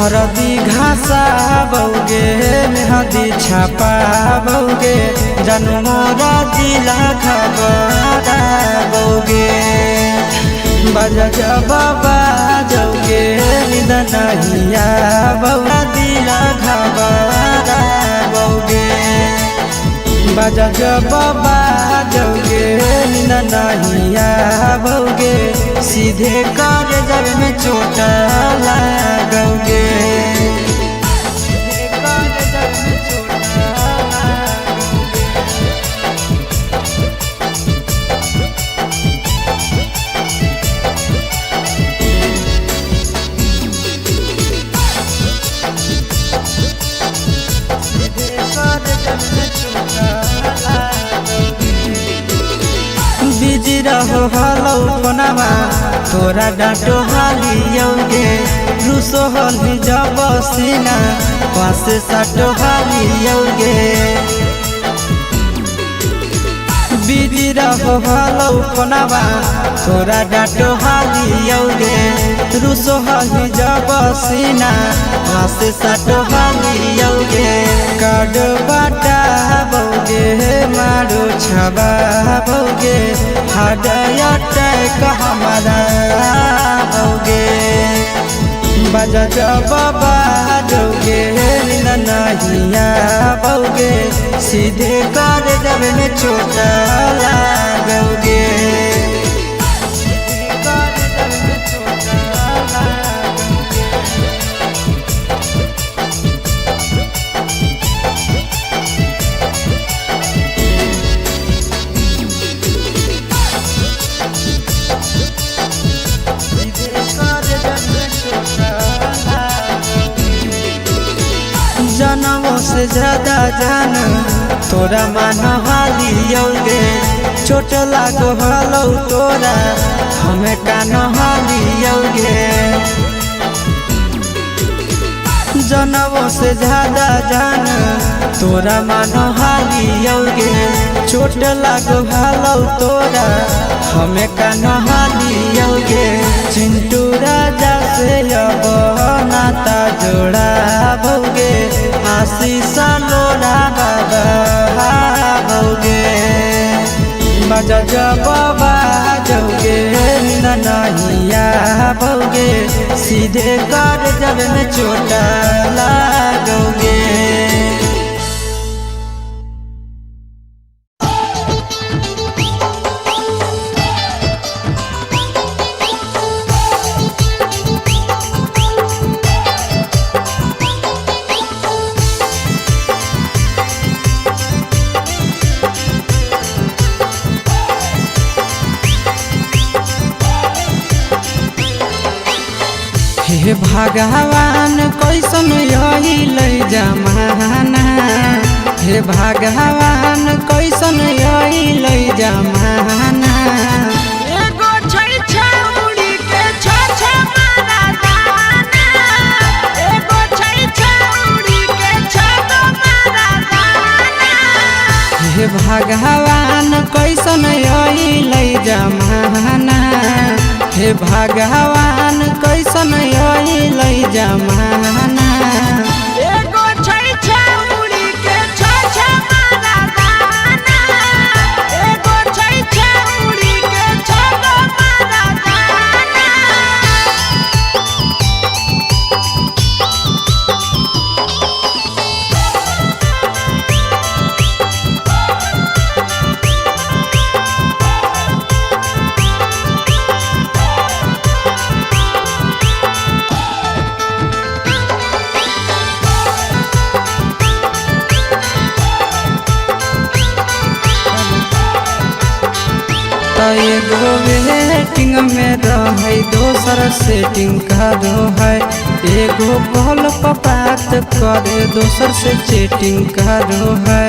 हरदी घासा बौगे मेहदी छापा बौगे जनमोरा जिला खबरा बौगे बजा जबाबा जौगे निदनहिया बौरा दिला खबरा बौगे बजा जबाबा जौगे निदनहिया बौगे सीधे कर जब में चोट लगोगे बिजी रहो हलो कोनावा तोरा डांटो हालियोगे रूसो हली जब सीना पास साटो हालियोगे बिजी रहो हलो कोनावा तोरा डांटो हालियोगे रूसो हली जब सीना पास साटो हालियोगे काड बाटा बौगे मारो छबा बौगे हृदय टैक हमारा बौगे बजा जबाबा जौगे नहिया बौगे सीधे कर जब में चोट लगोगे जनमों से ज्यादा जान तोरा मान हालियोगे चोट लागो हलो तोरा हमें कान हालियोगे जनमों से ज्यादा जान तोरा मान हालियोगे चोट लागो हलो तोरा हमें कान हालियोगे चिंटू राजा से अब नाता जोड़ा बौगे आशीष लोड़ा बाबा बौगे बजा जबाबा जौगे नहिया बौगे सीधे कर जब में चोट लगोगे हे भगवान कैसन यही लई जमाना हे भगवान कैसन यही लई जमाना एगो छै छौड़ी के छ मारा दाना एगो छै छौड़ी के छ मारा दाना हे भगवान कैसन यही लई जमाना हे भगवान कैसन यही लई जमाना एगो छै छौड़ी के छ मारा दाना एगो छै छौड़ी के छ मारा दाना एगो वेटिंग में रहे दोसर सेटिंग करो है एगो कॉल पर बात करे दोसर से चैटिंग करो है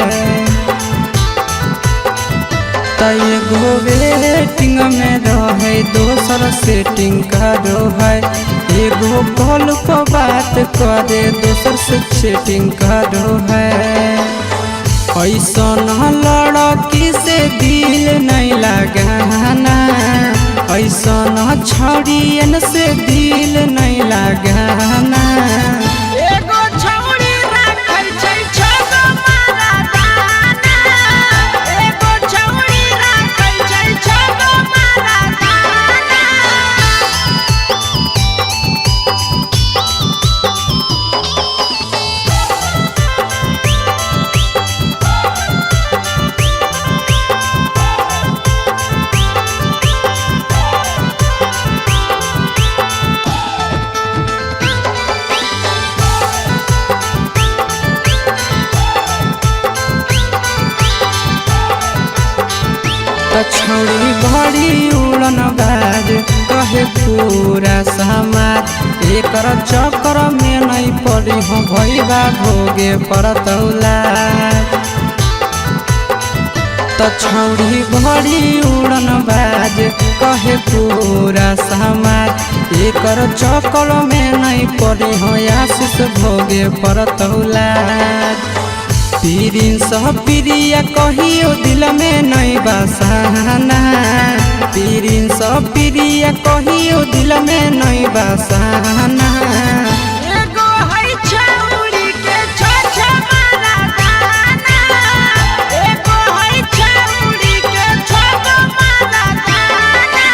एगो वेटिंग में रहे दोसर सेटिंग करो है एगो कॉल पर बात करे दोसर से चैटिंग करो है ऐसन लड़की से दिल नहीं लगाना ऐसन छड़ियन से दिल नहीं लगाना। छौड़ी बड़ी उड़न बाज कहे पूरा समाज एकर चक्कर में नहीं पड़ी हो भैया भोगे परतौला छौड़ी बड़ी उड़न बाज कहे पूरा समाज एकर चक्कर में नहीं पड़ी हो आशीष भोगे परतौला पीरिन सब प्रिया कहियो दिल में नहीं बसाना पीरिन सब प्रिया कहियो दिल में नहीं बसाना एगो है छौड़ी के छछ मारा गाना एगो है छौड़ी के छछ मारा गाना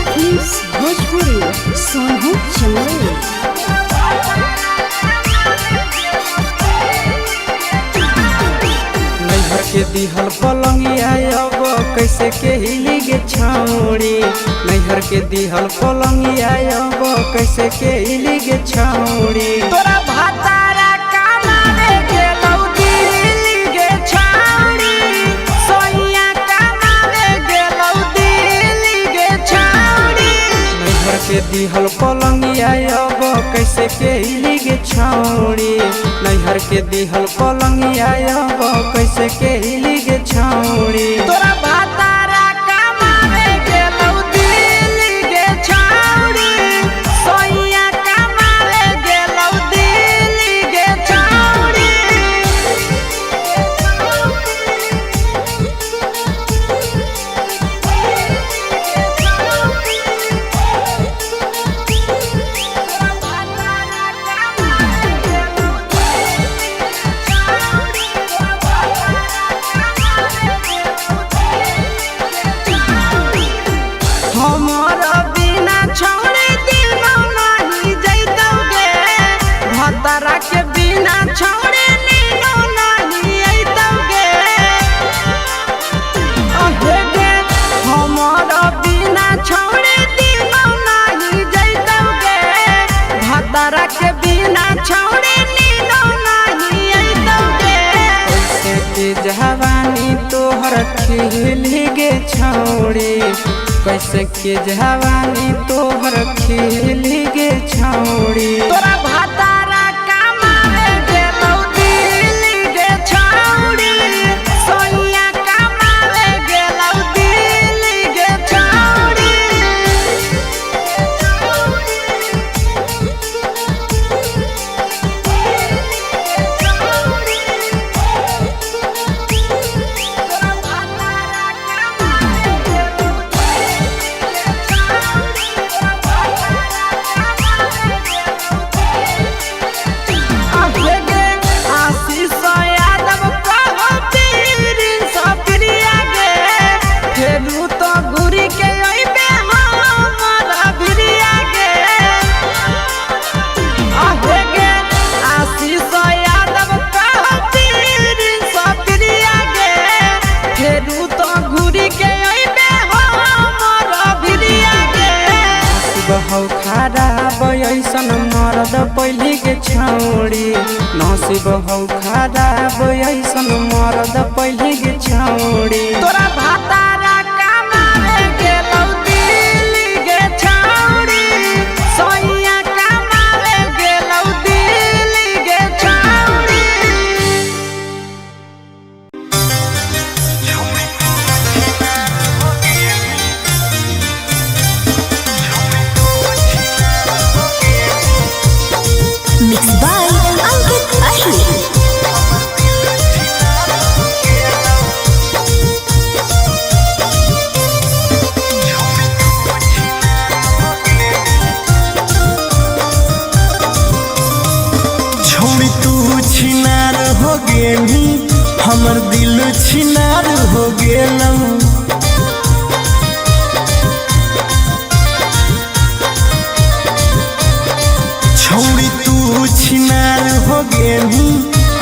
भोजपुरी सोनू चंदेल नैहर के दिहल पलंगिया अब कैसे के हिली गे छौड़ी नैहर के दिहल पलंगिया अब कैसे के हिली गे छौड़ी तोरा भातारा कमावे गेलौ दिल्ली गे छौड़ी सोनिया कमावे गेलौ दिल्ली गे छौड़ी नैहर के दिहल पलंगिया अब कैसे के हिली गे छौड़ी नैहर के दिहल पलंगिया अब कैसे के हिली गे छौड़ी तोरा भातारा कमावे गेलौ दिल्ली गे छौड़ी सोनिया कमावे गेलौ दिल्ली गे छौड़ी हमारा बिना छौड़े दिनो नहीं जैतौगे भतरा के बिना छौड़े नीनो नहीं अइतौगे अहे गे हमारा बिना छौड़े दिनो नहीं जैतौगे भतरा के बिना छौड़े नीनो नहीं अइतौगे कैसे के जवानी तोहर खिली गे छौड़ी कैसे के जवानी तोहर खिली गे छौड़ी तोरा भातारा कमावे गेलौ दिल्ली गे छौड़ी सोनिया कमावे गेलौ दिल्ली गे छौड़ी तोरा भातारा कमावे हौ खराब ऐसन मरद पहली के छौड़ी नसीब हौ खराब ऐसन मरद पहली के छौड़ी तोरा भातारा कमावे गेलौ दिल्ली गे छौड़ी सोनिया कमावे गेलौ दिल्ली गे छौड़ी मिक्स बाय अंकित अहिर छोड़ी तू छिनार हो गेली हमर दिल छिनार हो गेलौ छोड़ी तू छिनार हो गेली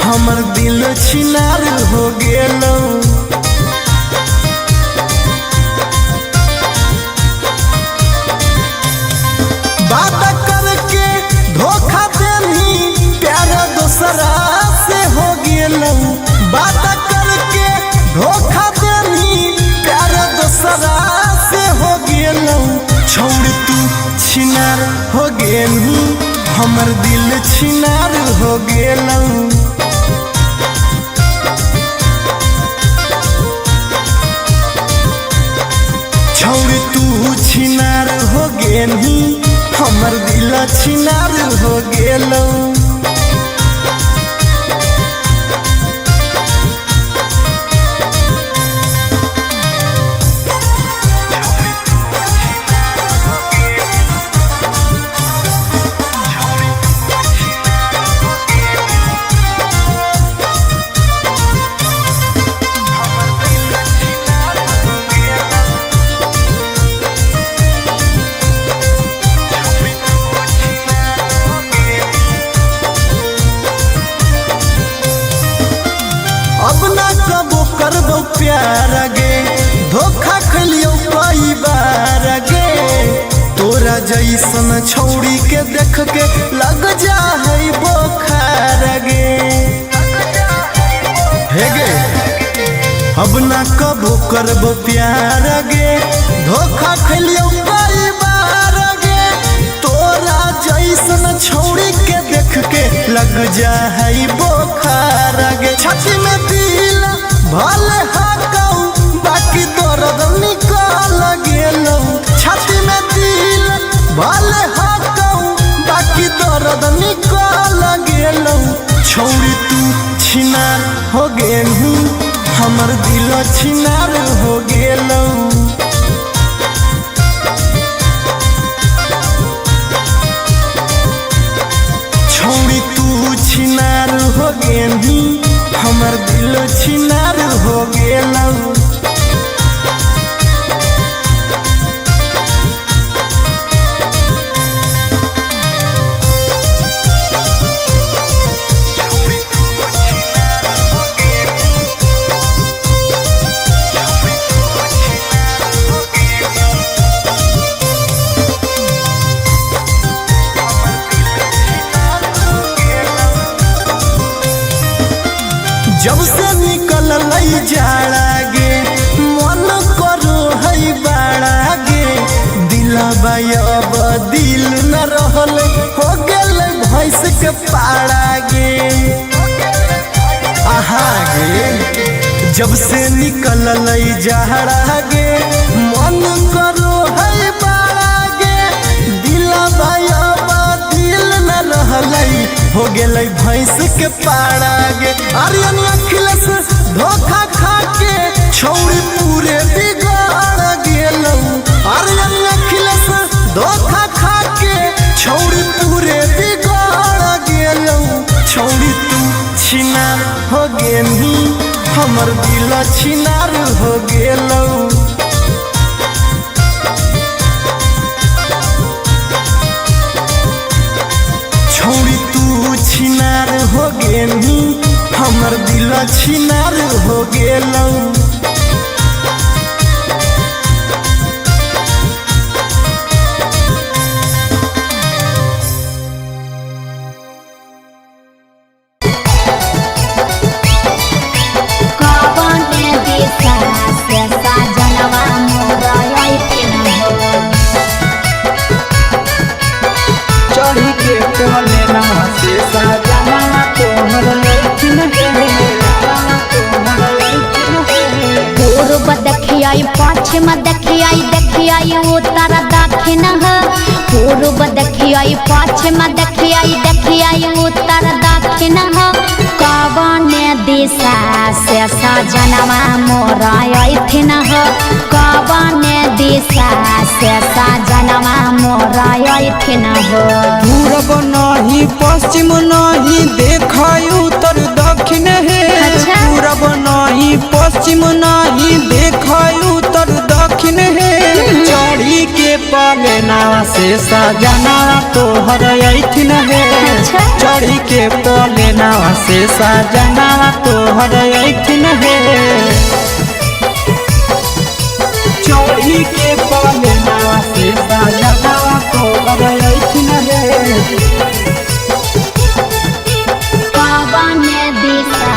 हमर दिल छिनार हो गेलौ गेलौ बात करके धोखा देनी प्यार दोसरा से हो गेलौ छोड़ तू छिनार हो गेलू हमर दिल छिनार हो गेलौ छोड़ तू छिनार हो गेलू हमर दिल छिनार हो गेलौ अब ना कबो करबो प्यार गे धोखा खलियो कई बार गे तोरा जैसन छौड़ी के देख के लग जा है बोखार गे हे गे अब ना कबो करबो प्यार गे धोखा खलियो कई बार गे तोरा जैसन छौड़ी के देख के लग जा है बोखार गे छाती में दिल भले हाकौ बाकी दर्द निकल गेलौ छाती में दिल भले हाकौ बाकी दर्द निकल गेलौ छौड़ी तू छिनार हो गेलू हमर दिल छिनार हो गेलौ छौड़ी तू छिनार हो गेलू हमर दिल छिनार हो गेलौ जब से निकल लई जाड़ा गे मन करो है बाड़ा गे दिलबा अब दिल न रहल हो गेल भैंस के पाड़ा गे आहा गे जब से निकल लई जाड़ा गे मन करो है बाड़ा गे दिलबा अब दिल न रहल हो गेल भैंस के पाड़ा गे आर्यन अखिलेश धोखा खा के छौड़ी पूरे बिगाड़ गेलौ आर्यन अखिलेश धोखा खा के छौड़ी पूरे बिगाड़ गेलौ छौड़ी तू छिनार हो गेलू हमर दिल छिनार हो गेलौ छौड़ी तू छिनार हो गेलू हमर दिल छिनार हो गेलौ चढ़ी के कोले ना से सजना तोहर लैठिन पूर्व देखियाई पश्चिम देखियाई उत्तर दक्षिण पूर्व देखियाई पश्चिम देखियाई उत्तर दक्षिण कवन दिशा से सजनवा मोरा अइथिन कवन दिशा से सजनवा मोरा अइथिन पूरब नहीं पश्चिम नहीं देखाई उत्तर दक्षिण है पूरब नहीं पश्चिम नहीं देखाई उत्तर दक्षिण है चढ़ी के पलेना से सजना तोहर अइथिन है चढ़ी के पलेना से सजना तोहर अइथिन है चढ़ी के पलेना से सजना तोहर अइथिन है कवन दिशा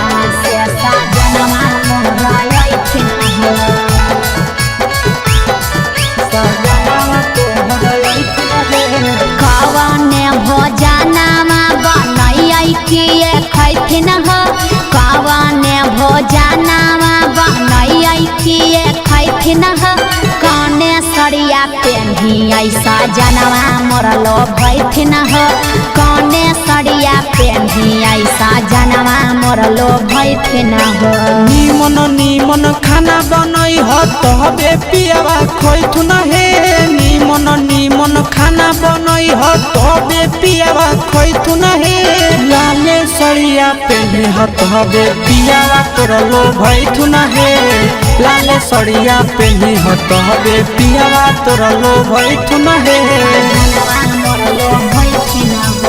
बैठे न ह काने सड़िया पेन्ही ऐसा जनवा मोरलो बैठे न ह काने सड़िया पेन्ही ऐसा जनवा मोरलो बैठे न ह निमन निमन खाना बनई ह तबे पियावा खैथु न हे निमन निमन खाना बनई ह तबे पियावा खैथु न हे लाले सड़िया पेन्ही ह तबे पियावा तोरलो भैथु न हे लाले सड़िया पेन्ही ह तबे पियावा तोरलो भैथु न हे जनवा मोरलो बैठे न ह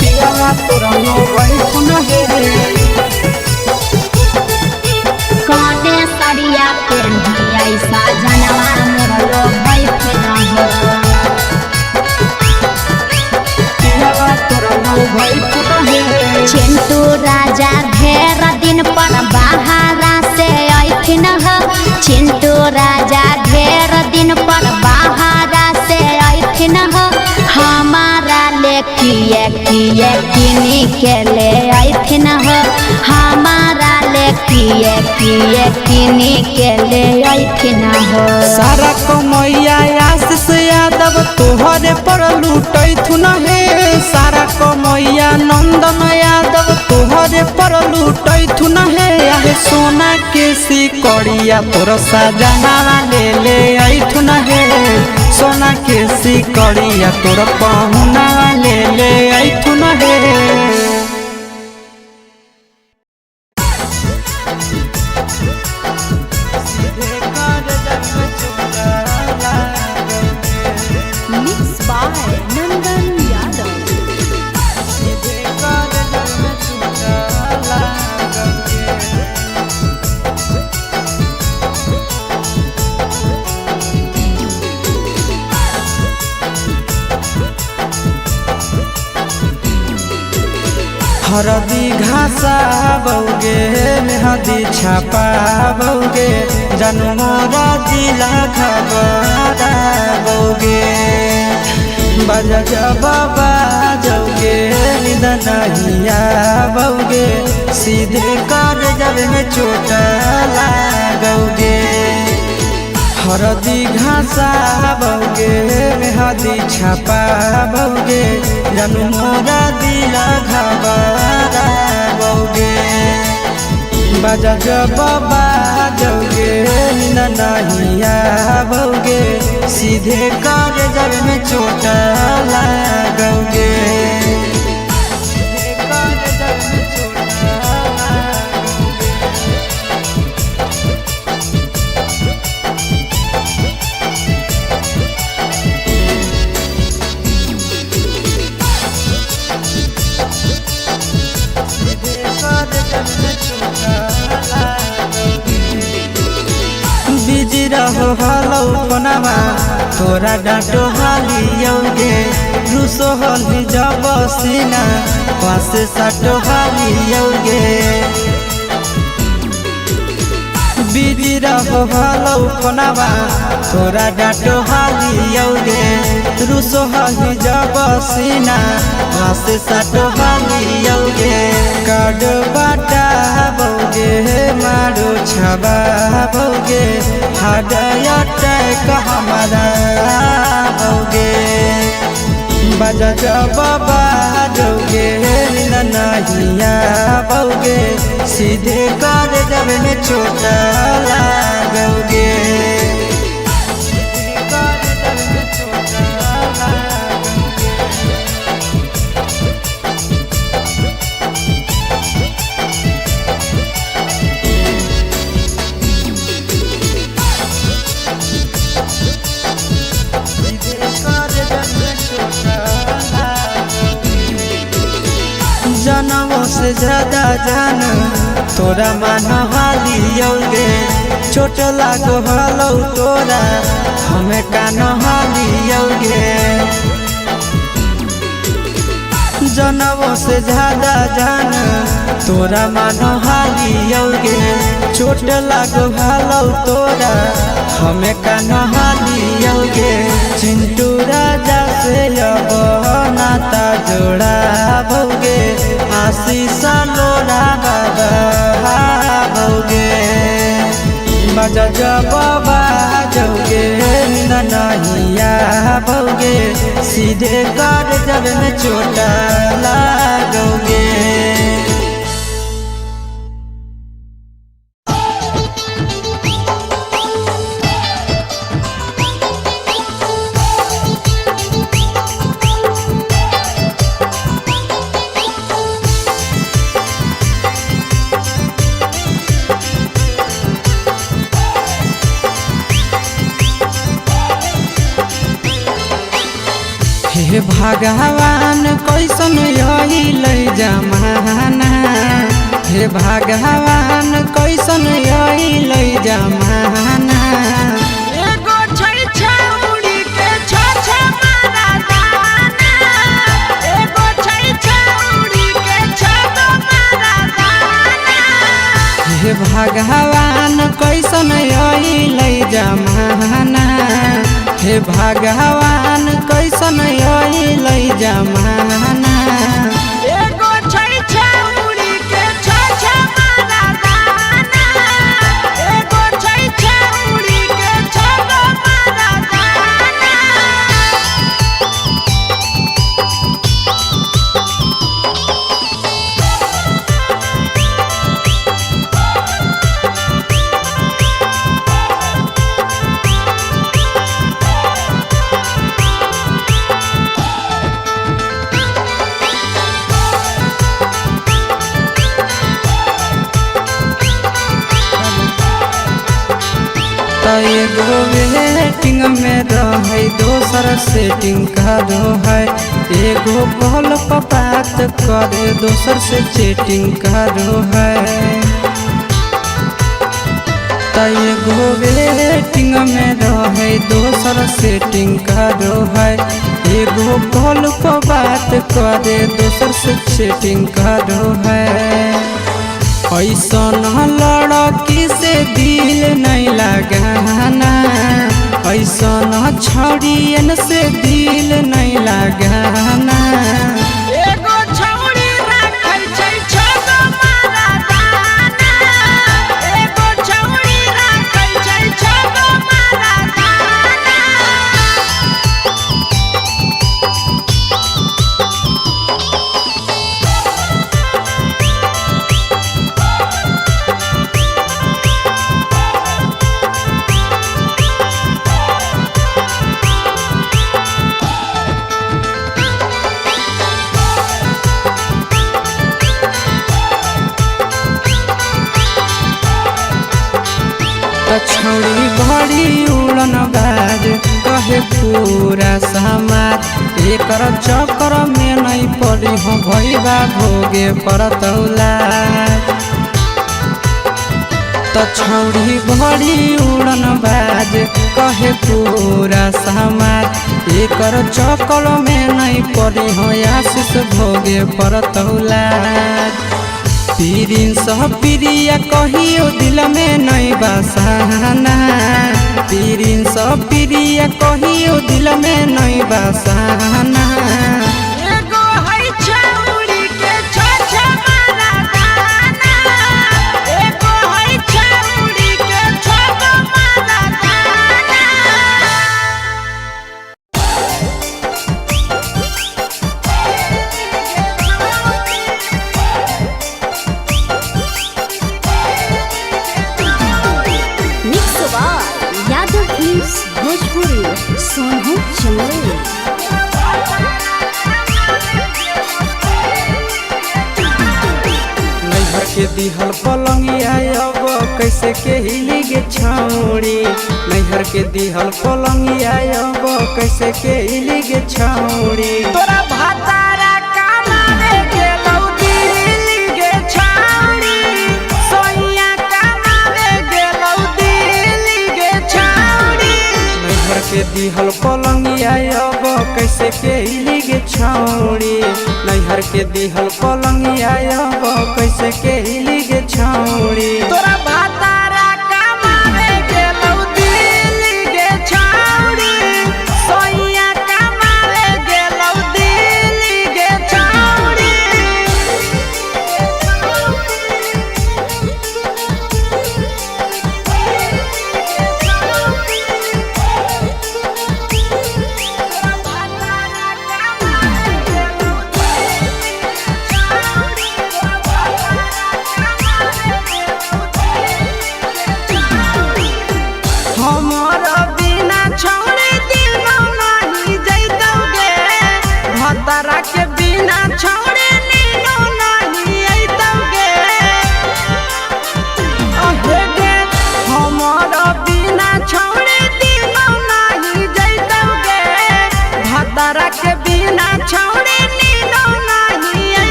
पियावा तोरलो भैथु न हे काने सड़िया पेन्ही ऐसा जनवा मोरलो बैठे न ह चिंटू राजा ढेर दिन पर बाहरा से ऐथिन ह चिंटू राजा ढेर दिन पर बाहरा से ऐथिन ह हमारा ले किए किनी के ले ऐथिन ह हमारा ले किए किनी के ले ऐथिन ह सारा कमैया आशीष यादव तोहरे पर लूटैथु न हे सारा कमैया नंदन यादव तोहरे पर लूटैथु न हे आहे सोना के सिकड़िया तोर सजनावा ले ऐथु न हे सोना के सिकड़िया तोर पहुनावा ले ऐथु न हे Mixed by Nandan Yadav. हरदी घासा बौगे मेहदी छापा बौगे जनमोरा जिला खबरा बौगे बजा बाबा जौगे निदनहिया बौगे सीधे कर जब में चोट लागोगे हरदी घासा बौगे मेहदी छापा बौगे जनमोरा दिला घबरा बौगे बजा बाबा जौगे नहिया बौगे सीधे कर जब में चोट लागोगे बिजी रहो हलौ कोनामा तोरा डाँटो हालियौगे रुसो हली जब सीना पासे साटो हालियौगे बिजी रहो हलौ कोनामा तोरा डाँटो हालियौगे रुसो हली जब सीना पासे साटो हालियौगे काड बाटा बौगे मारो छबा बौगे हाडया टैक हमारा बौगे बजा बाबा जौगे नहिया बौगे सीधे कर जब में चोट लागोगे जनमों से ज्यादा जान तोरा मान हालियौगे चोट लागो हलौ तोरा हमें कान हालियौगे जनमों से ज्यादा जान तोरा मान हालियौगे चोट लागो हलौ तोरा हमें कान हालियौगे चिंटू राजा से अब नाता जोड़ा भौगे आशीष लोड़ा बाबा भौगे बाजा जब बाजोगे नींद नहीं आओगे, सीधे कर जब में चोट लागोगे। हे भगवान कैसन अइल जमाना, हे भगवान कैसन अइल जमाना। एगो छै छौरी के छ मारा दाना, एगो छै छौरी के छ मारा दाना। हे भगवान कैसन अइल जमाना, हे भगवान कैसन अइल जमाना। एगो छै छौरी के छ मारा दाना, एगो छै छौरी के छ मारा दाना। एगो वेटिंग में रहे दोसर सेटिंग करो है, एगो कॉल पर बात करे दोसर से चैटिंग करो है। एगो वेटिंग में रहे दोसर सेटिंग करो है, एगो कॉल पर बात करे दोसर से चैटिंग करो है। ऐसन लड़की से दिल नहीं लगाना, ऐसन छौड़ियन से दिल नहीं लगाना। एगो छौरी राखै छै छ मारा दाना, एगो छौरी राखै छै छ मारा दाना। छौड़ी बड़ी उड़न बाज कहे पूरा समाज, एकर चक्कर में नहीं पड़ी हो भैया भोगे परतौला। छौड़ी बड़ी उड़न बाज कहे पूरा समाज, एकर चक्कर में नहीं पड़ी हो आशीष भोगे परतौला। प्रिंस प्रिया कहियो दिल में नहीं बसाना, प्रिंस प्रिया कहियो दिल में नहीं बसाना। एगो है छौरी के छ मारा दाना, एगो है छौरी के छ मारा दाना। भोजपुरी सोनू चले नैहर के दिहल पलंगिया अब कैसे के हिली गे छौड़ी, नैहर के दिहल पलंगिया अब कैसे के हिली गे छौड़ी। तोरा भातारा कमावे गेलौ दिल्ली गे छौड़ी, सोइया कमावे गेलौ दिल्ली गे छौड़ी। नैहर के दिहल पलंगिया अब कैसे के हिली गे छौड़ी, नैहर के दिहल पलंगिया अब कैसे के हिली गे छौड़ी। तोरा भातारा कमावे गेलौ दिल्ली गे छौड़ी, सोइया कमावे गेलौ दिल्ली गे छौड़ी।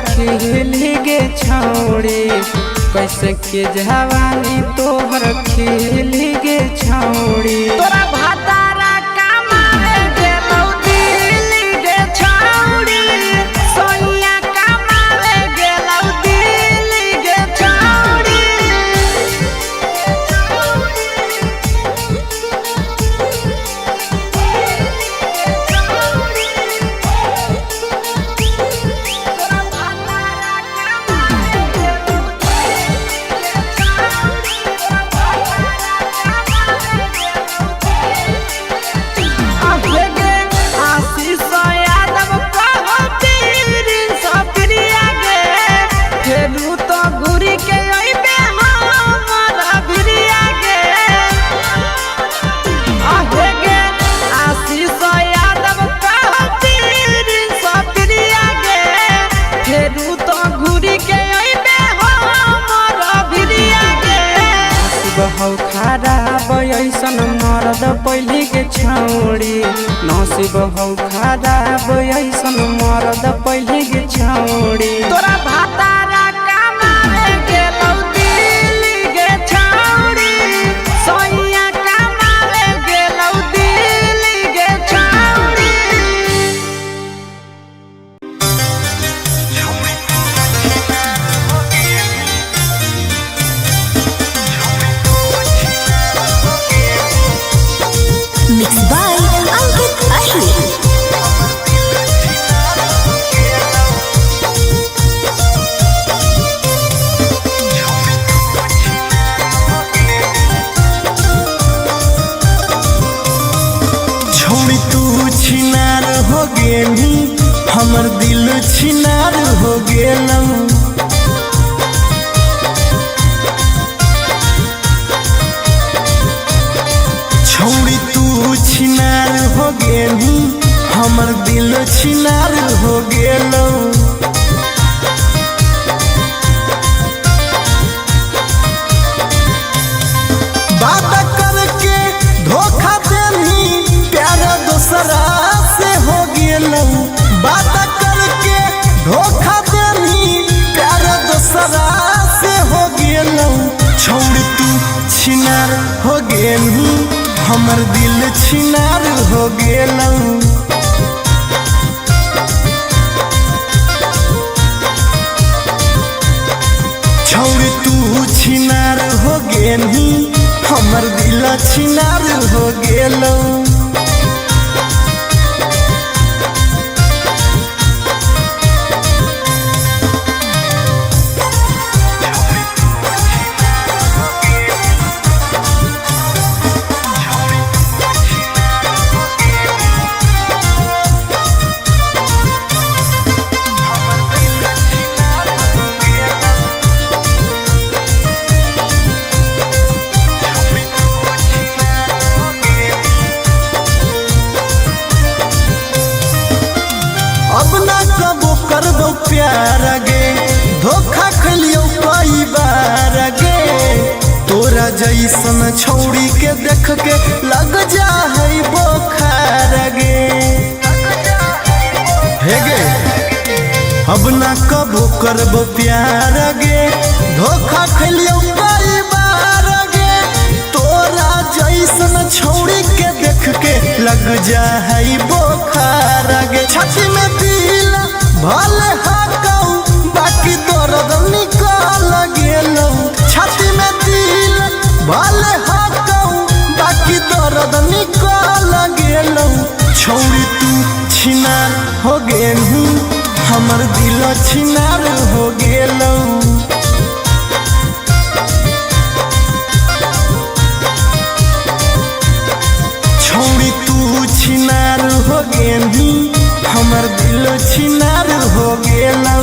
खिली गे छौड़ी कैसे के जवानी तोहर खिली गे छौड़ी तोरा भातारा कमावे गेलौ दिल्ली गे छौड़ी सोनिया कमावे गेलौ दिल्ली गे छौड़ी हौ खराब ऐसन मरद पहले के छौड़ी नसीब हौ खराब ऐसन मरद पहले के छौड़ी तोरा भातारा कमावे गेलौ दिल्ली गे छौड़ी सोनिया कमावे गेलौ दिल्ली गे छौड़ी Mixed by Ankit Ahir. छोड़ी तू छिनार हो गेली हमर दिल छिनार हो गेलौ छोड़ी तू छिनार हो गेली हमर दिल छिनार हो गेलौ बात करके धोखा देनी प्यार दूसरा से हो गेलौ बात करके धोखा देनी प्यार दूसरा से हो गेलौ छोड़ तू छिनार हो गेली हमर दिल छिनार हो गेलौ छोड़ तू छिनार हो गेली हमर दिल छिनार हो गेलौ अब ना कबो करबो प्यार गे धोखा खलियो कई बार गे तोरा जैसन छौड़ी के देख के लग जा है बोखार गे हे गे अब ना कबो करबो प्यार गे धोखा खलियो कई बार गे तोरा जैसन छौड़ी के देख के लग जा है बोखार गे छाती में दिल भले हाकौ बाकी दर्द निकल गेलौ छाती में दिल भले हाकौ बाकी दर्द निकल गेलौ छौड़ी तू छिनार हो गेलू हमर दिल छिनार हो गेलौ छौड़ी तू छिनार हो गेली हमर दिल छिनार हो गेलौ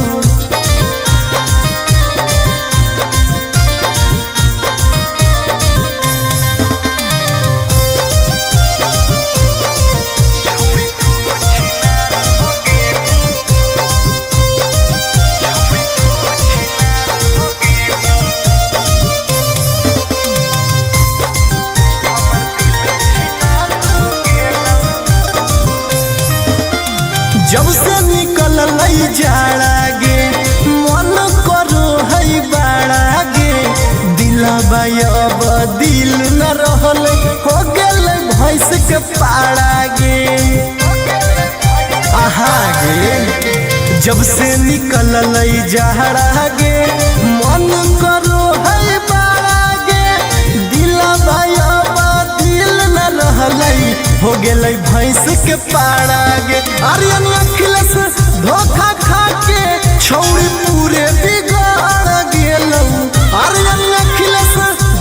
जब से निकल लई जाड़ा गे अब दिल न रहल हो गेल भैंस के पाड़ा गे आहा गे जब से निकल जहरा गे मन करो है बाड़ा गे दिलवा अब दिल न रहल हो गेल भैंस के पाड़ा गे आर्यन अखिलेश धोखा खा के छौड़ी पूरे बिगाड़ गेलौ आर्यन अखिलेश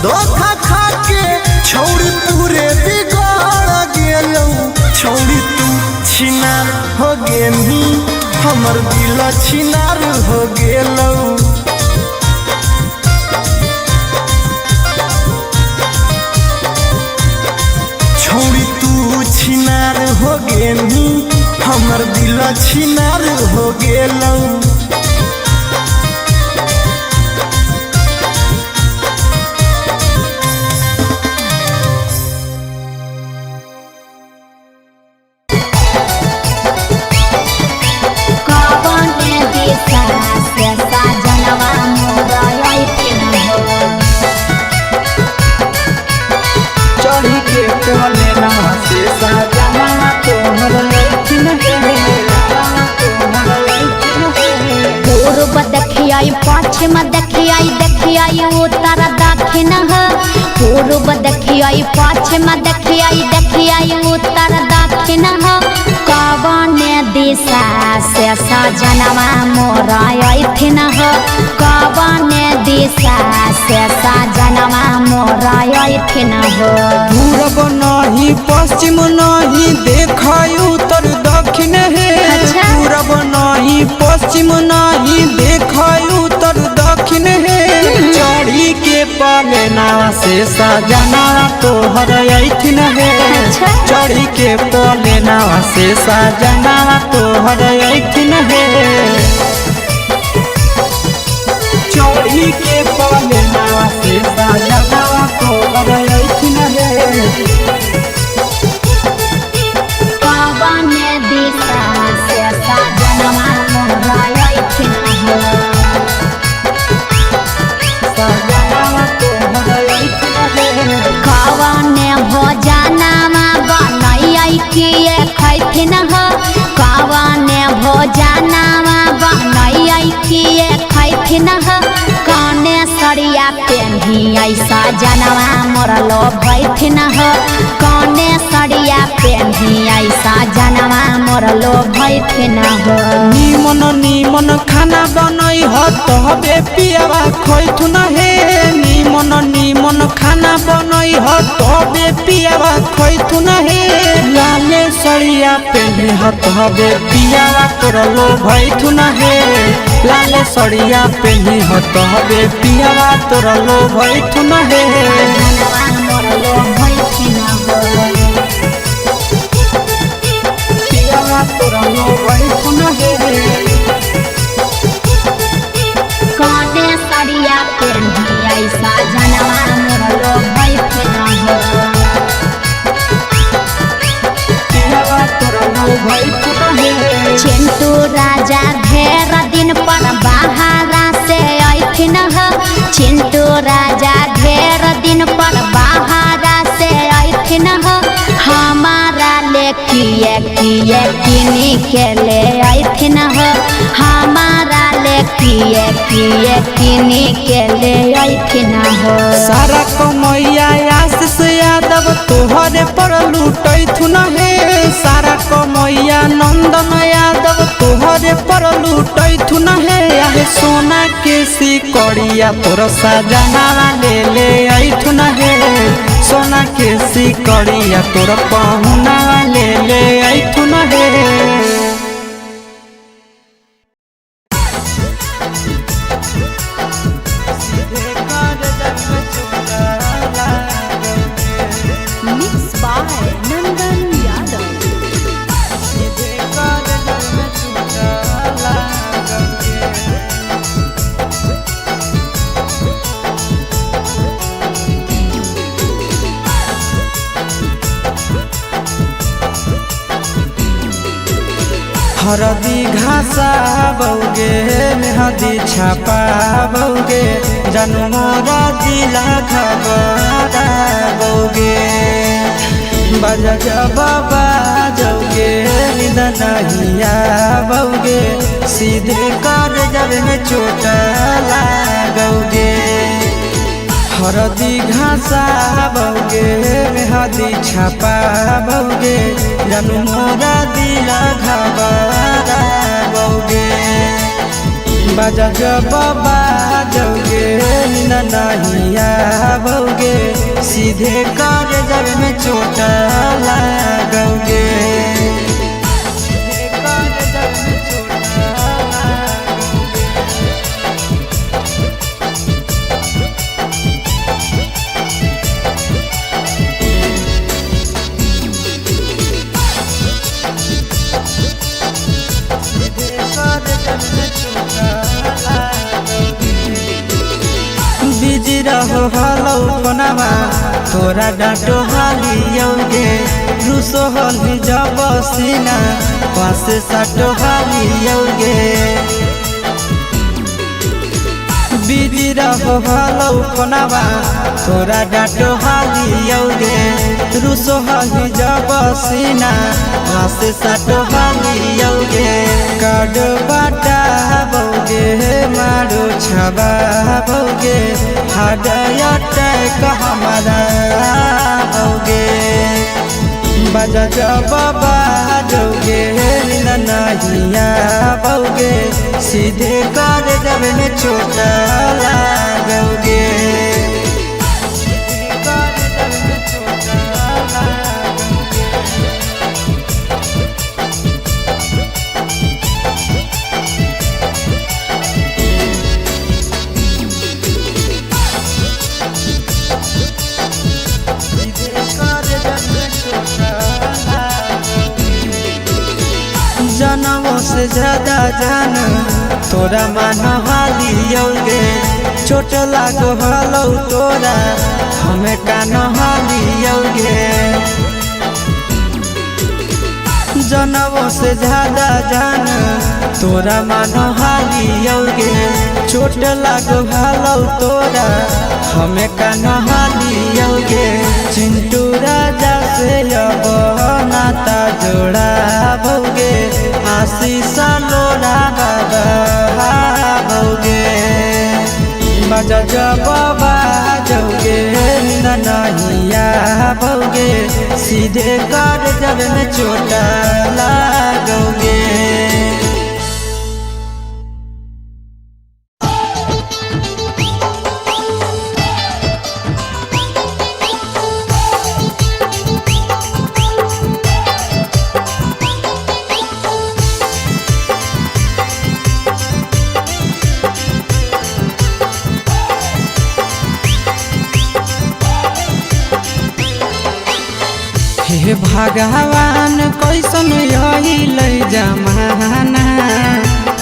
धोखा खा के छौड़ी पूरे बिगाड़ गेलौ छौड़ी तू छिनार हो गेनी हमर दिल छिनार हो गेलौ छौड़ी तू छिनार हो गेनी हमर दिल छिनार हो गेलौ चढ़ी के कोले ना से सजना तोहर लखिन पूर्व देखियाई पश्चिम देखियाई उत्तर दक्षिण पूर्व देखियाई पश्चिम देखियाई उत्तर दक्षिण कवन दिशा से सजनवा मोर अइथिन कवन दिशा से सजनवा मोर अइथिन पूरब नहीं पश्चिम नहीं देखाई उत्तर दक्षिण है पूरब नहीं पश्चिम नहीं देखाई उत्तर दक्षिण है चढ़ी के पलेना से सजना तोहर अइथिन है चढ़ी के पलेना से सजना तोहर अइथिन है चढ़ी के पलेना से सजना तोहर अइथिन है कवन दिशा से सजनवा मोर अइथिन कवन भोजनमा बनैयै किए खैथिन कवन भोजनमा बनैयै किए खैथिन कने सरिया पेन्ही ऐसा जनवा मोर लोभैथिन कने सरिया पेन्ही ऐसा जनवा मोर लोभैथिन निमन निमन खाना बनई ह तबे पियावा खैथुन हे निमन निमन खाना बनई ह तबे पियावा खैथुन हे लाले सरिया पेन्ही ह तबे पियावा तोर लोभैथुन हे लाले सरिया पेन्ही ह तबे पियावा तोर लोभैथुन हे जनवा मोर लोभैथिन पियावा तोर लोभैथुन हे कने सरिया पेन्ही ऐसा जनवा मोर लोभैथिन पियावा तोर लोभैथुन हे चिंटू राजा ढेर दिन पर बाहरा से अइथिन चिंटू राजा ढेर दिन पर बाहरा से अइथिन हमारा ले किए किनी के ले अइथिन हमारा ले किए किनी के ले अइथिन सारा कमैया आशीष यादव तोहरे पर लूटैथुन हे सारा कमैया नंदन यादव तोहरे पर लूटैथुन हे आहे सोना के सिकड़िया तोर सजना ले अइथुन हे सोना के सिकड़िया तोर पहुना ले अइथुन हे Mixed by Nandan Yadav. हरदी घासा बौगे मेहदी छापा बौगे जानू मोरा दिला खबरा बौगे बजा जब बाजोगे नींद नहीं आवोगे सीधे कर जब में चोट लागोगे हरदी घासा बौगे मेहदी छापा बौगे जानू मोरा दिला घबरा बौगे बजा जब बाजोगे नींद नहीं आवोगे सीधे कर जब में चोट लागोगे बिजी रहो हलो फोनमा तोरा डांटो हालियोगे रूसो हली जब सीना पास साटो हालियोगे बिजी रहो हलो फोनमा तोरा डांटो हालियोगे रूसो हली जब सीना पास साटो हालियोगे कार्ड बाटा बौगे मारो छबा बौगे हार्ट अटैक हमारा बौगे बजा जब बाजोगे नींद नहीं आवोगे सीधे कर जब में चोट लागोगे जनमों से ज्यादा जान तोरा मान हालियोगे चोट लागो हलो तोरा हमें कान हालियोगे जनमों से ज्यादा जान तोरा मान हालियोगे चोट लागो हलो तोरा हमें कान हालियोगे चिंटू राजा से अब नाता जोड़ा बौगे आशीष लोरा बौगे बजा जब बाजोगे नींद नहीं आवोगे सीधे कर जब में चोट लागोगे हे भगवान कैसन यही लई जमाना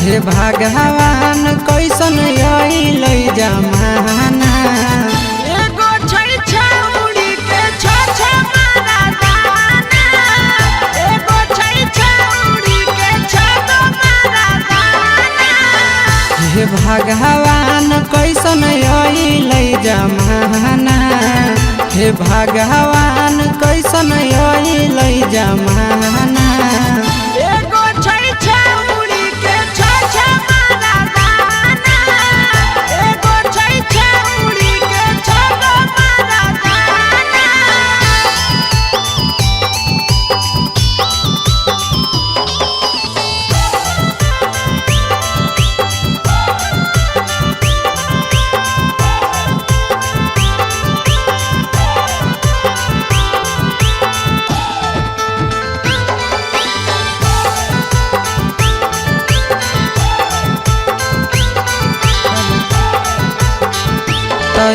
हे भगवान कैसन यही लई जमाना एगो छै छौरी के छ मारा दाना एगो छै छौरी के छ मारा दाना हे भगवान कैसन यही लई जमाना हे भगवान कैसन यही लई जमाना एगो छै छौरी के छ मारा दाना एगो छै छौरी के छ मारा दाना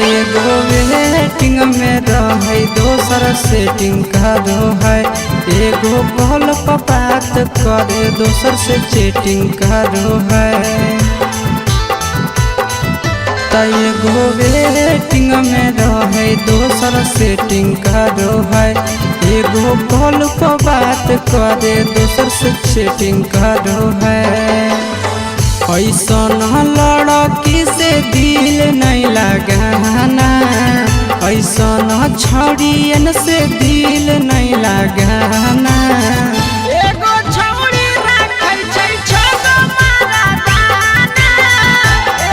एगो वेटिंग में रहे दोसर सेटिंग करो है एगो कॉल पर बात करे दोसर से चैटिंग करो है त एगो वेटिंग में रहे दोसर सेटिंग करो है एगो कॉल पर बात करे दोसर से चैटिंग करो है ऐसा लड़की से दिल नहीं लगाना ऐसा छड़ियन से दिल नहीं लगाना एगो छौड़ी राखै छै छगो मरदाना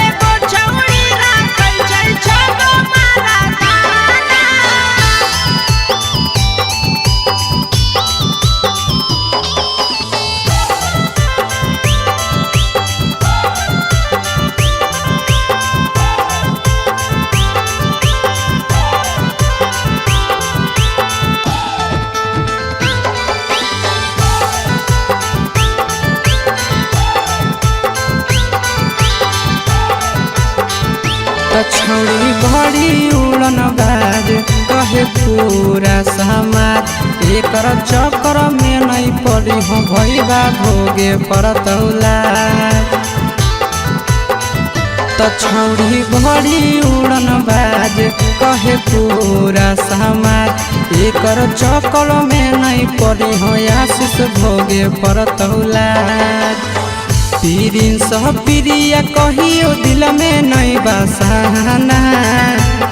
एगो छौड़ी राखै छै छगो मरदाना छौड़ी बड़ी उड़न बाज कहे पूरा समाज एकर चक्कर में नहीं पड़ी हो भैया भोगे परतौला त छौड़ी बड़ी उड़न बाज कहे पूरा समाज एकर चक्कर में नहीं पड़ी हो आशीष भोगे परतौला पीरिन सह प्रिया कहियो दिल में नहीं बसाना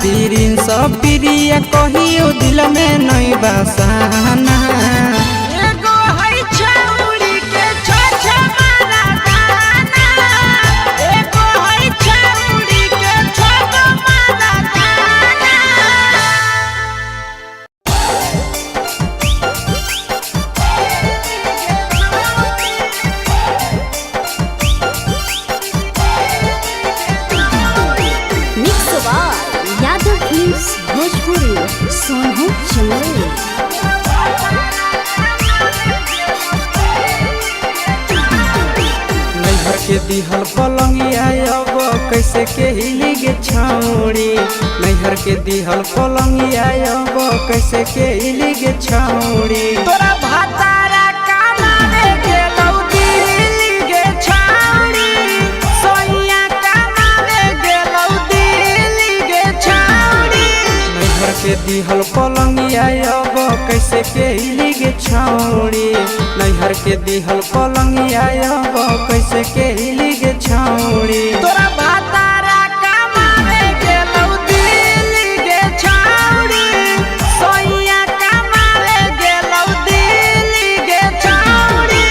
पीरिन सह प्रिया कहियो दिल में नहीं बसाना एगो है छौड़ी के छ मरदाना एगो है छौड़ी के छगो मरदाना mix by Yadav films Bhojpuri Sonu Chandel नैहर के दिहल पलंगिया अब कैसे के हिली गे छौड़ी नैहर के दिहल पलंगिया अब कैसे के हिली गे छौड़ी तोरा भातारा कमावे गेलौ दिल्ली गे छौड़ी सोइया कमावे गेलौ दिल्ली गे छौड़ी नैहर के दिहल पलंगिया अब कैसे के हिली गे छौड़ी नैहर के दिहल पलंगिया अब कैसे के हिली गे छौड़ी तोरा भातारा कमावे गेलौ दिल्ली गे छौड़ी सोइया कमावे गेलौ दिल्ली गे छौड़ी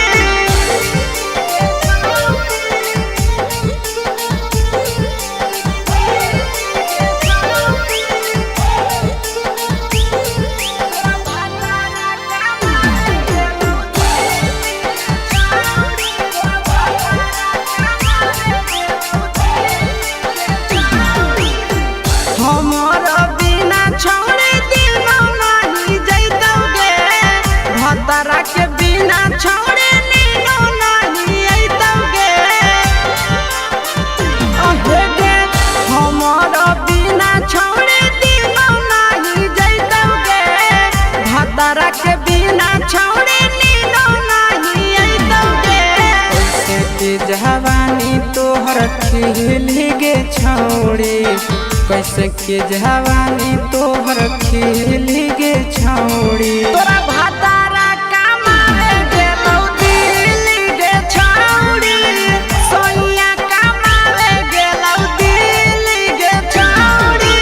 हमर बिना छौड़ी दिनो नहीं जैतौगे भतरा के बिना छौड़ी नीनो नहीं अइतौगे अहे गे हमर बिना छौड़ी दिनो नहीं जैतौगे भतरा के बिना छौड़ी नीनो नहीं अइतौगे कैसे के जवानी तोहर खिली गे छौड़ी कैसे के जवानी तोहर खिली गे छौड़ी तोरा भातारा कमावे गेलौ दिल्ली गे छौड़ी सोइया कमावे गेलौ दिल्ली गे छौड़ी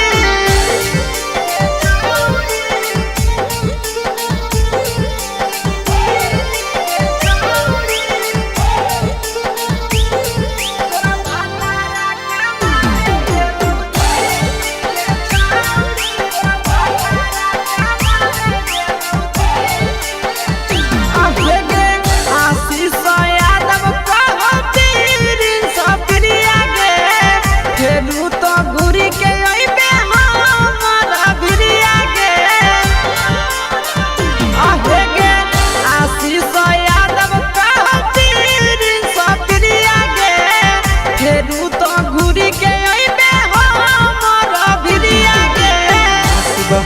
तोरा भातारा कमावे गेलौ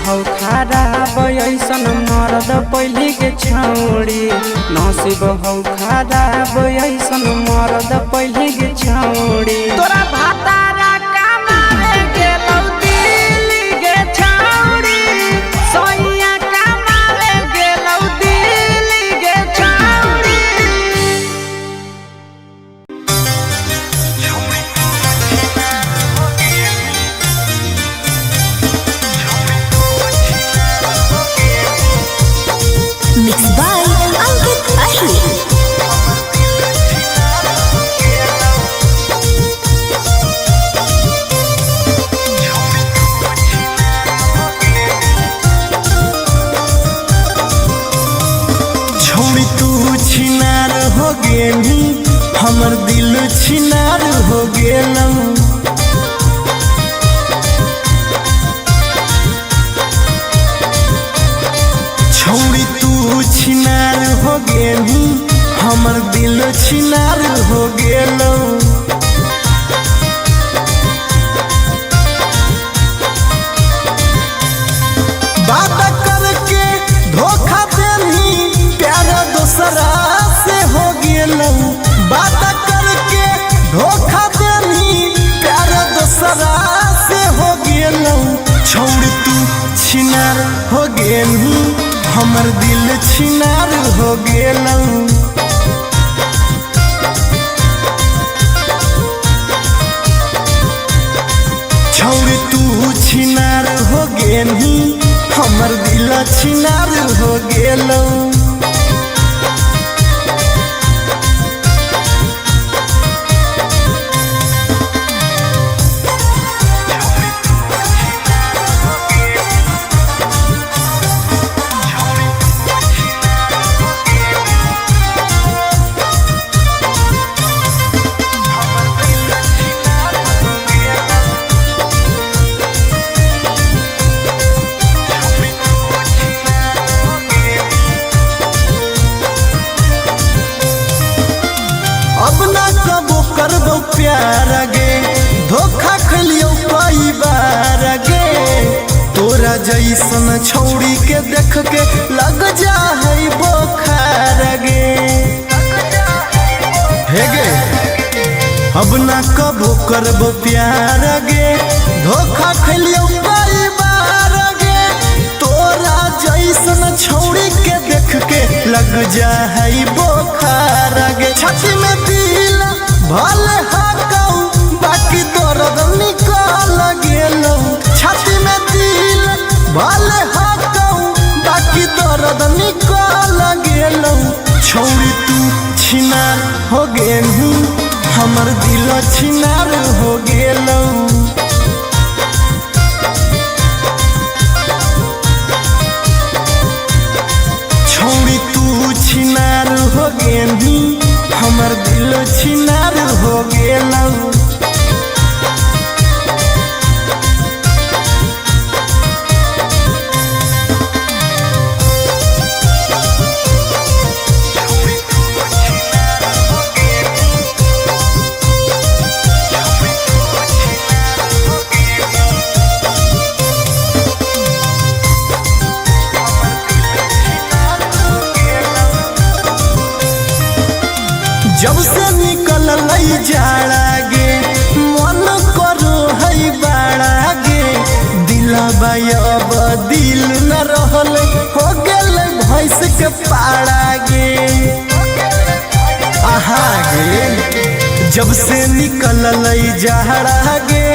हौ खराब ऐसन मरद पहली के छौड़ी नसीब हौ खराब ऐसन मरद पहली के छौड़ी तोरा भातारा कमावे गेनी हमर दिल छिनार हो गेलऊ। छौड़ी तू छिनार हो गेनी हमर दिल छिनार हो गेलऊ। बात करके धोखा देनी प्यार दोसरा से हो गेलऊ। बात करके धोखा देनी प्यार दोसरा से हो गेलऊ। छौड़ तू छिनार हो गेनी हमर दिल छिनार हो गेलऊ। छौड़ तू छिनार हो गेनी हमर दिल छिनार हो गेलऊ। अब ना कबो करबो प्यार गे धोखा खलियो कई बार गे। तोरा जैसन छौड़ी के देख के लग जा है बोखार गे। हे गे अब ना कबो करबो प्यार गे धोखा खलियो कई बार गे। तोरा जैसन छौड़ी के देख के लग जा है बोखार गे। छाती में दिल भले हाकऊ बाकी दर्द निकल गेलऊ। छाती में दिल भले हाकऊ बाकी दर्द निकल गेलऊ। छौड़ी तू छिनार हो गेलू हमर दिल छिनार हो गेलऊ। छौड़ी तू छिनार हो गेनी हमर दिल छिनार हो गेलऊ। जब से निकल लई जाड़ा गे मन करो है बाड़ा गे। दिलबा अब दिल न रहल हो गेल भैंस के पाड़ा गे। आहा गे जब से निकल लई जाड़ा गे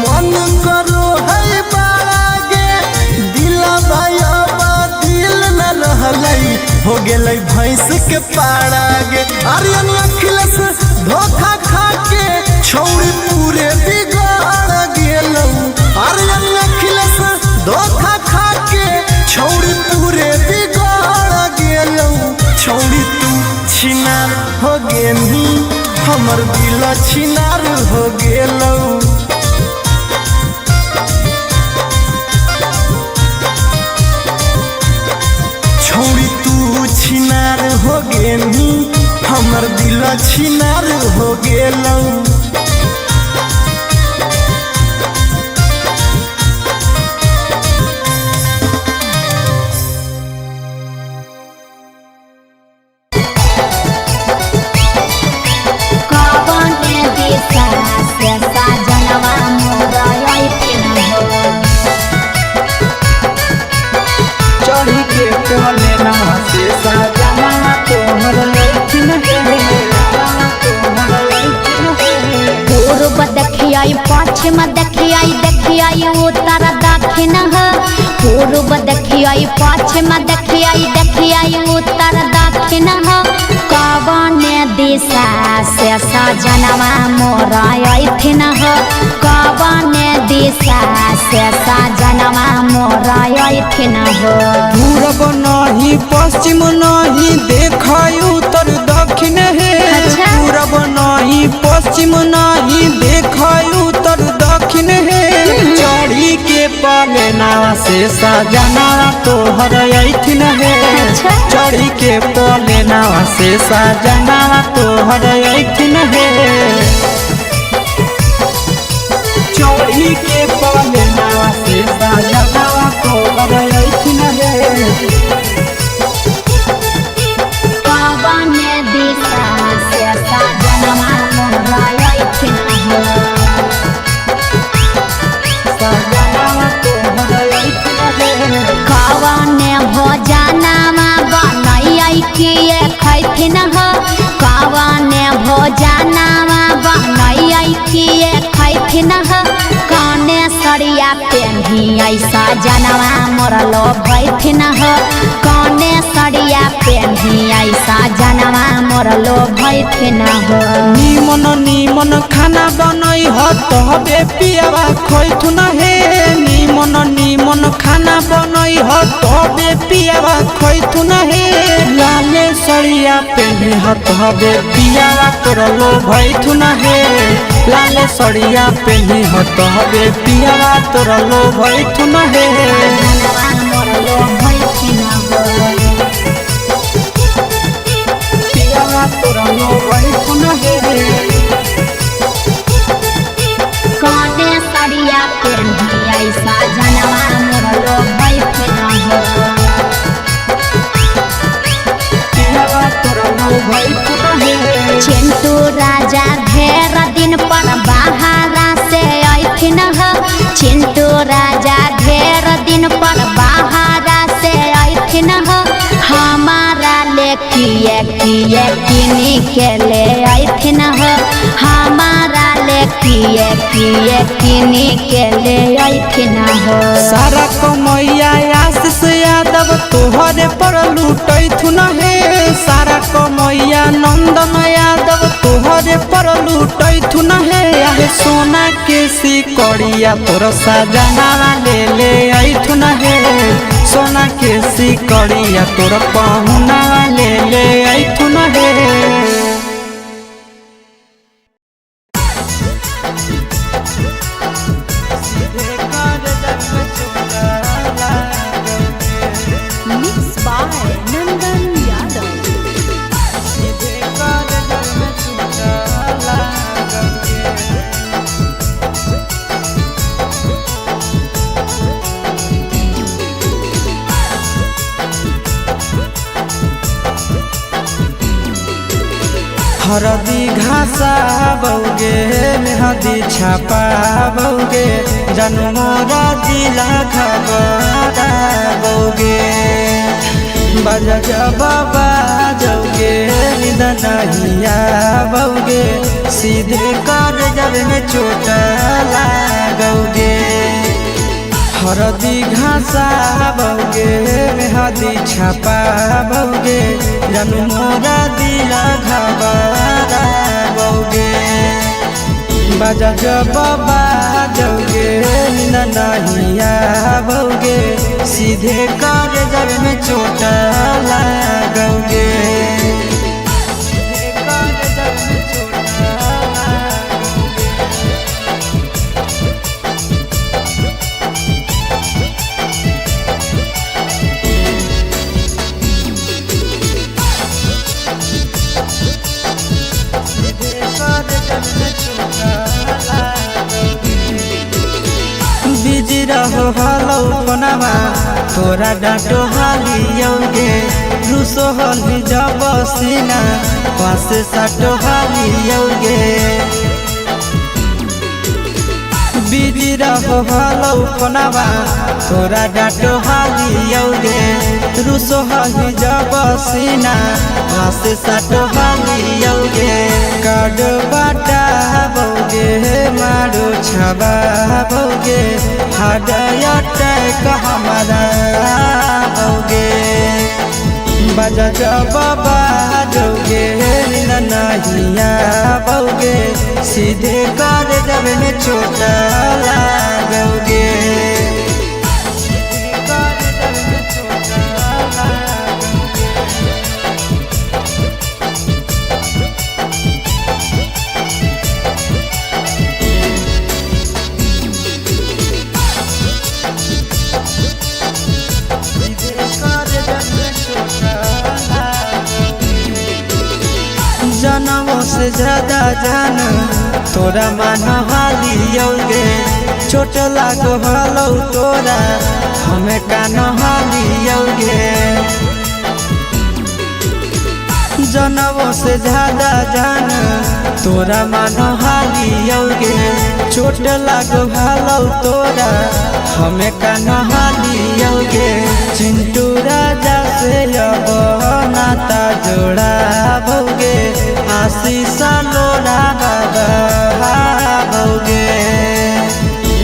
मन करो है बाड़ा गे। दिलबा अब दिल न रहल हो गेल भैंस के पाड़ा गे। आर्यन अखिलेश धोखा खा के छौड़ी पूरे बिगाड़ गेलऊ। आर्यन अखिलेश धोखा खा के छौड़ी पूरे बिगाड़ गेलऊ। छौड़ी तू छिनार हो गेनी हमर दिल छिनार हो गेलऊ। छौड़ी तू छिनार हो गेनी हमर दिल छिनार हो गेलऊ। चढ़ी के कोले ना से सजना तोहर लेकिन पूर्व देखियाई पश्चिम देखियाई देखियाई उत्तर दक्षिण है। पूर्व देखियाई पश्चिम देखियाई देखियाई उत्तर दक्षिण है। कवन दिशा से सजनवा मोरा अइथिन है। कवन दिशा से सजनवा मोरा अइथिन है। पूरब नहीं पश्चिम नहीं देखाई उत्तर दक्षिण है। पश्चिम नहीं देख उत्तर दक्षिण है चढ़ी के पलेना से सजना तोहर ऐठिन है चढ़ी के पलेना से सजना तोहर ऐठिन है चोरी के पलेना से सजना तोहर ऐठिन है कवने दिशा से सजनवा मोरा ऐठिन हो सजना तोहर ऐठिन है कवने भोजनवा बनैयै किए खैथिन हो कवने भोजनवा बनैयै किए खैथिन हो कने सरिया पेन्ही ऐसा जनवा मोरलो भैथिन हो कने सरिया पेन्ही ऐसा जनवा मोरलो भैथिन हो निमन निमन खाना बनई ह तबे पियावा खैथुन हे निमन निमन खाना बनई ह तबे पियावा खैथुन हे लाले सरिया पेन्ही ह तबे पियावा तोरलो भैथुन हे लाले सरिया पेन्ही ह तबे पियावा तोरलो भैथुन हे जनवा मोरलो भैथिन हो पियावा तोरलो भैथुन हे कने सरिया पेन्ही ऐसा जनवा मोरलो भैथिन हो पियावा तोरलो भैथुन हे चिंटू राजा ढेर दिन पर बाहरा से ऐठिन हो चिंटू राजा ढेर दिन पर बाहरा से ऐठिन हो हमारा ले किए किए किनी के ले ऐठिन हो हमारा ले किए किए किनी के ले ऐठिन हो सारा कमैया आशीष यादव तोहरे पर लूटैथुन हे सारा कमैया नंदन यादव तोहरे पर लूटैथुन हे आहे सोना के सिकड़िया तोर सजना ले ले ऐथुन हे सोना के सिकड़िया तोर पहुना ले ले ऐथुन हे Mixed by Nandan Yadav. हरदी घासा बौगे मेहदी छापा बौगे जनमोरा दिला खबरा बौगे बजा जबाबा जौगे निदनहिया बौगे सीधे कर जब में चोट लागोगे हरदी घासा बौगे मेहदी छापा बौगे जनमोरा दिला घबरा बौगे बजा जबाबा जौगे नहिया बौगे सीधे कर जब में चोट लागोगे बिजी रहो हलो पनामा तोरा डांटो हालियोगे रूसो हली जब सीना पास साटो हालियोगे बिजी रहो हलो पनामा तोरा डांटो हालियोगे रूसो हली जब सीना पास साटो हालियोगे काड बाटा बौगे मारो छबा बौगे हाडया टैक हमारा बौगे बजा जबाबा जौगे नहिया बौगे सीधे कर जब में चोट लागोगे से ज्यादा जान तोरा मान हालियोगे छोट लागो हलो तोरा हमें कान हालियोगे जनवों से ज्यादा जान तोरा मान हालियोगे छोट लागो हलो तोरा हमें कान हालियोगे चिंटू राजा से अब नाता जोड़ा भोगे आशीष लोड़ा भोगे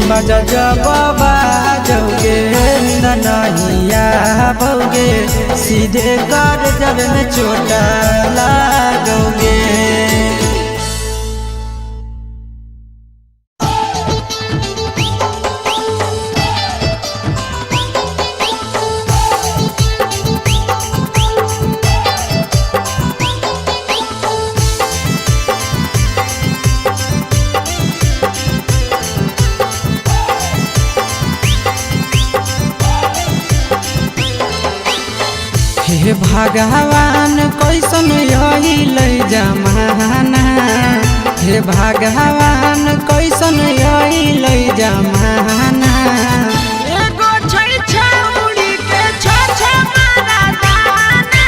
बजा जब बाजोगे ननहिया भोगे सीधे कर जब में चोट लागोगे। हे भगवान कैसन यही लई जमाना हे भगवान कैसन यही लई जमाना एगो छै छौरी के छ मारा दाना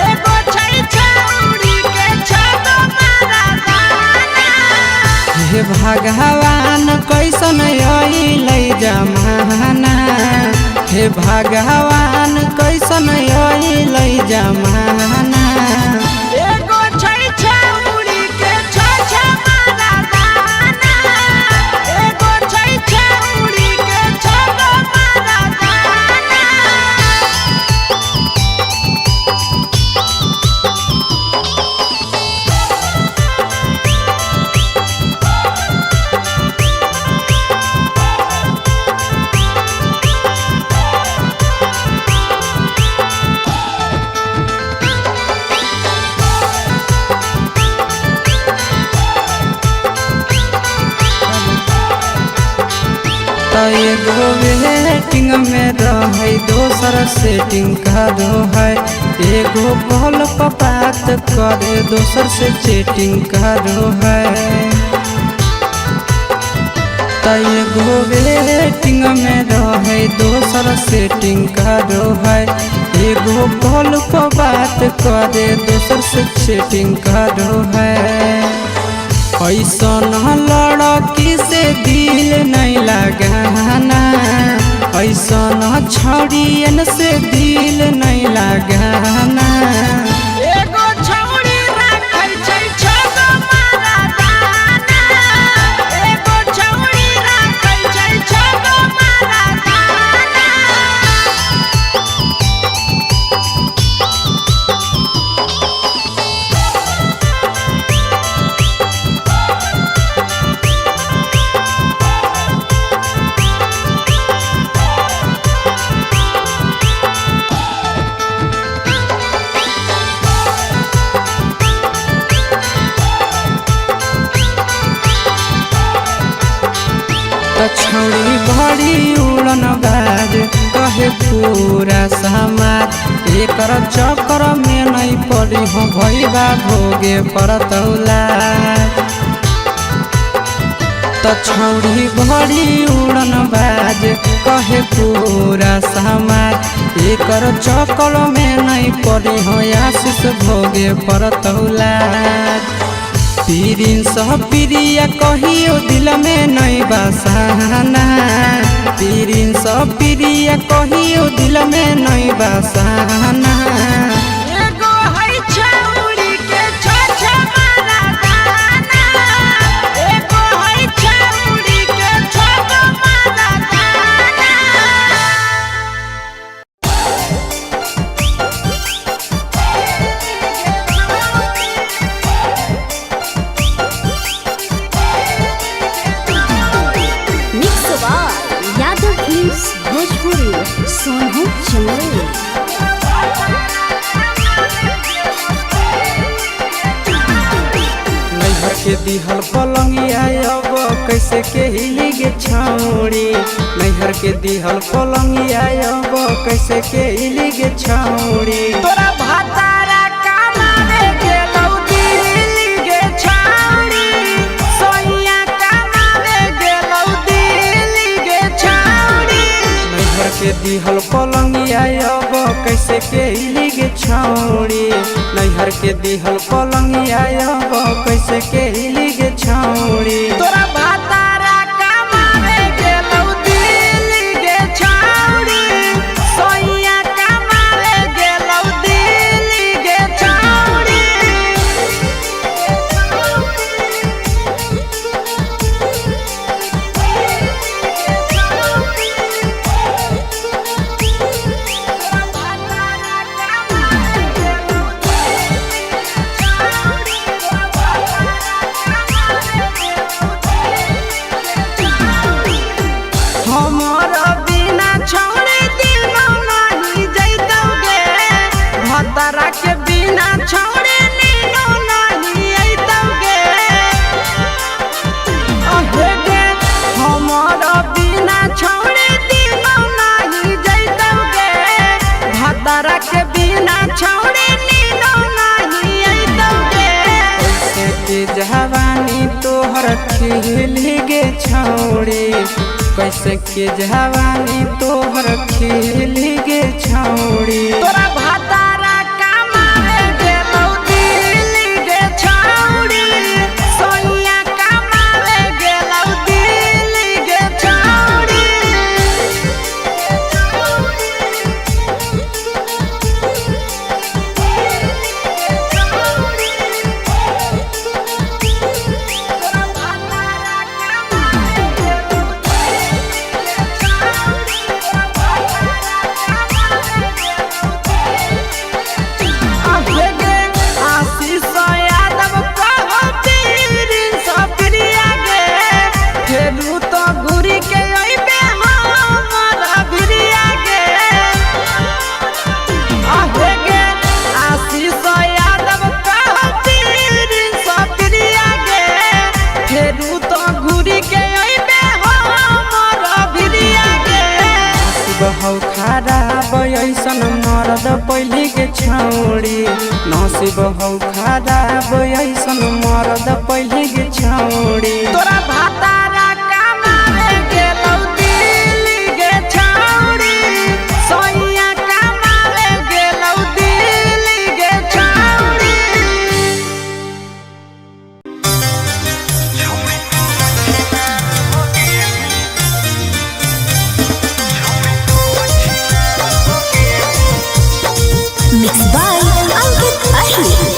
एगो छै छौरी के छ मारा दाना हे भगवान कैसन यही लई जमाना हे भगवान कैसन यही लई जमाना एगो छै छौरी के छ मारा दाना एगो छै छौरी के छ मारा दाना एगो वेटिंग में रहे दोसर सेटिंग करो है एगो कॉल पर बात करे दोसर से चैटिंग करो है एगो वेटिंग में रहे दोसर सेटिंग करो है एगो कॉल पर बात करे दोसर से चैटिंग करो है ऐसन लड़की से दिल नहीं लगाना ऐसन छड़ियन से दिल नहीं लगाना एगो छौरी राखै छै छ मारा दाना एगो छौरी राखै छै छ मारा दाना छौड़ी बड़ी उड़न बाज कहे पूरा समाज एकर चक्कर में नहीं पड़ी हो भैया भोगे परतौला छौड़ी बड़ी उड़न बाज कहे पूरा समाज एकर चक्कर में नहीं पड़ी हो आशीष भोगे परतौला पीरिन सह प्रिया कहियो दिल में नहीं बसाना पीरिन सह प्रिया कहियो दिल में नहीं बसाना एगो है छौरी के छ मारा दाना एगो है छौरी के छ मारा दाना भोजपुरी सोनू चंदेल नैहर के दिहल पलंगिया अब कैसे के हिली गे छौड़ी नैहर के दिहल पलंगिया अब कैसे के हिली गे छौड़ी तोरा भातारा कामारे गेलौ दिल्ली दिहल पलंगिया अब कैसे के हिलिगे छौड़ी नैहर के दिहल पलंगिया अब कैसे के हिलिगे छौड़ी तोरा भातारा कमावे गेलौ दिल्ली गे छौड़ी सोइया कमावे गेलौ दिल्ली गे छौड़ी हमारा बिना छौड़े दिनो नहीं जैतौगे भतरा के बिना छौड़े नीनो नहीं अइतौगे अहे गे हमारा बिना छौड़े दिनो नहीं जैतौगे भतरा के बिना छौड़े नीनो नहीं अइतौगे कैसे के जवानी तोहर खिलिगे छौड़ी कैसे के जवानी तोहर खिलिगे छौड़ी तोरा भातारा कमावे गेलौ दिल्ली गे छौड़ी सोइया कमावे गेलौ दिल्ली गे छौड़ी तोरा भातारा अहेगे आशीष यादव कहो पीरिन सप्रिया गे फेरू तो घुरी के अइबे हमरा भिरिया गे अहेगे आशीष यादव कहो पीरिन सप्रिया गे फेरू तो घुरी के अइबे हमरा भिरिया गे बहु खराब ऐसन मरद पहली के छौड़ी नसीब हौ खराब ऐसन मरद पहली के छौड़ी तोरा भातारा कमावे गेलौ दिल्ली गे छौड़ी सोइया कमावे गेलौ दिल्ली गे छौड़ी मिक्स बाय अंकित अहिर।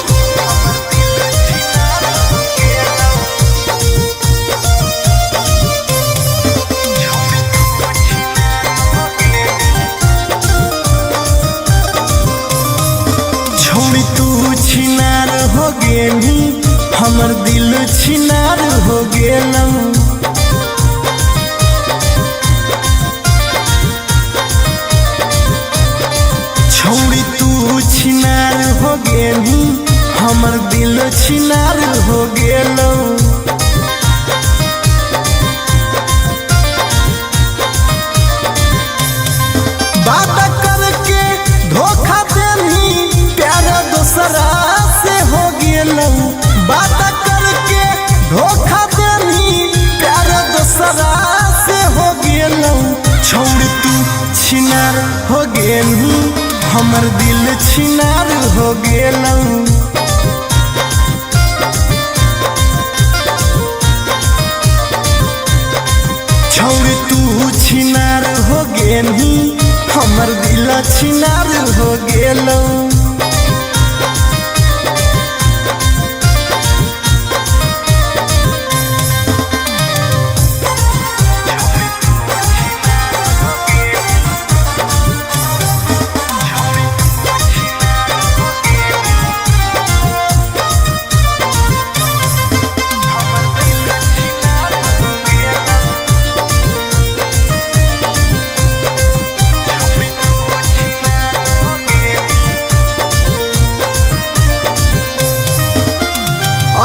छोड़ी तू छिनार हो गेली हमर दिल छिनार हो गेलौ छोड़ी तू छिनार हो गेली हमर दिल छिनार हो गेलौ बात करके धोखा देनी प्यार दोसरा से हो गेलौ बात करके धोखा देनी प्यार दोसरा से हो गेलौ छोड़ तू छिनार हो गेली हमर दिल छिनार हो गेलौ छोड़ तू छिनार हो गेली हमर दिल छिनार हो गेलौ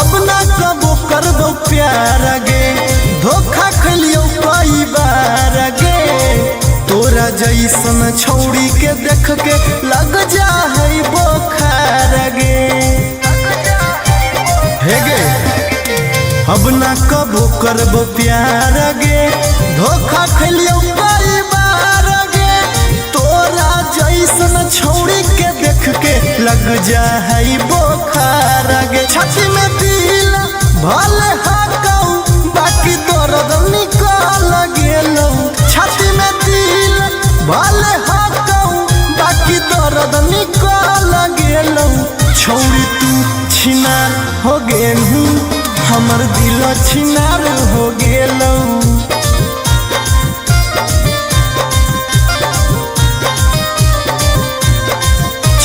अब ना कबो करबो प्यार गे धोखा खलियो कई बार गे तोरा जैसन छौड़ी के देख के लग जा है बोखार गे हे गे अब ना कबो करबो प्यार गे धोखा खलियो कई बार गे लग जाए बोखार गे छाती में दिल भले हाकऊ बाकी दर्द निकल गेलौ छाती में दिल भले हाकऊ बाकी दर्द निकल गेलौ छौरी तू छिनार हो गेलू हमर दिल छिनार हो गेलौ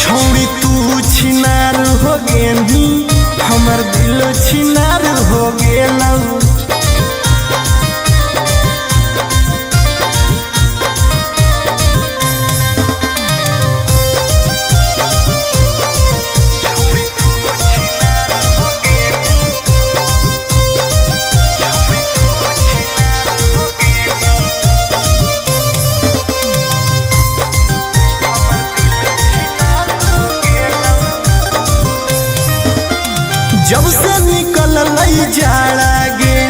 छौरी तू छिनार हो गेलू हमर दिल छिनार हो गेलौ जब से निकल जाड़ा गे